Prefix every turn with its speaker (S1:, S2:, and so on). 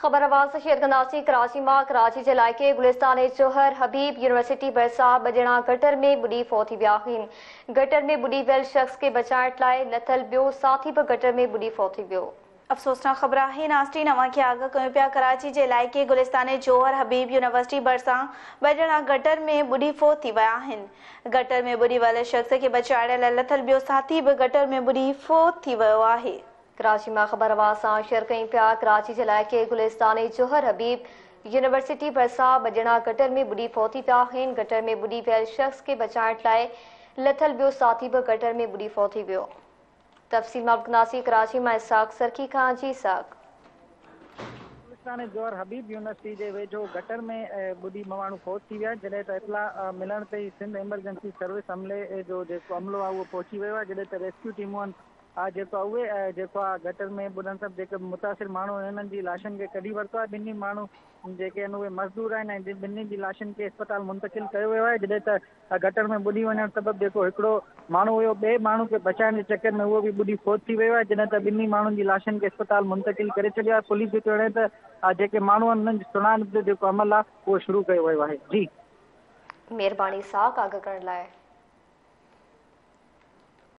S1: खबर आवाज़ से शेयर कंदासीं। कराची मां कराची जे इलाइक़े गुलिस्तान जोहर हबीब यूनिवर्सिटी भरिसां ॿ ॼणा गटर में बुॾी फौत थी विया आहिनि। गटर में बुॾी वियल शख़्स खे बचाइण लाइ लथल ॿियो साथी बि गटर में बुॾी फौत थी वियो।
S2: अफ़सोसनाक ख़बर है नास्टीन अवां खे आगाह कयूं पिया। कराची जे इलाइक़े गुलिस्तान जोहर हबीब यूनिवर्सिटी भरिसां ॿ ॼणा गटर में बुॾी फौत थी विया आहिनि। गटर में बुॾी वियल शख़्स खे बचाइण लाइ लथल ॿियो साथी बि गटर में बुॾी फौत थी वियो आहे।
S1: कराची मां ख़बर आवाज़ सां शेयर कयूं पिया। कराची जे इलाइक़े गुलिस्तान जोहर हबीब यूनिवर्सिटी भरिसां ॿ ॼणा गटर में बुॾी फौत थी विया आहिनि। गटर में बुॾी वियल शख़्स खे बचाइण लाइ लथल ॿियो साथी बि गटर में बुॾी फौत थी वियो। तफ़सील मां कराची मां इसाक सरकी खां। जी इसाक।
S3: गुलिस्तान जोहर हबीब यूनिवर्सिटी जे वेझो गटर में बुॾी माण्हू फौत थी विया। जॾहिं त इतला मिलण ते ई सिंध एमरजेंसी सर्विस अमले जो जेको अमलो आहे उहो पहुची वियो आहे। जॾहिं त रेस्क्यू टीमूं आहिनि जेको आहे उहे जेको आहे गटर में ॿुॾण सभु जेके मुतासिर माण्हू आहिनि हिननि जी लाशनि खे कढी वरितो आहे। ॿिन्ही माण्हू जेके आहिनि उहे मज़दूर आहिनि ऐं ॿिन्ही जी लाशनि खे अस्पताल मुंतकिल कयो वियो आहे। जॾहिं त गटर में ॿुॾी वञणु सबबु जेको हिकिड़ो माण्हू हुयो ॿिए माण्हू खे बचाइण जे चकर में उहो बि ॿुॾी फौत थी वियो आहे। जॾहिं त ॿिन्ही माण्हुनि जी लाशनि खे अस्पताल मुंतकिल करे छॾियो आहे। पुलिस जे चवण त जेके माण्हू आहिनि उन्हनि जी सुञाणप जो जेको अमल आहे उहो शुरू कयो वियो आहे। जी
S1: महिरबानी इसाक आगाह करण लाइ।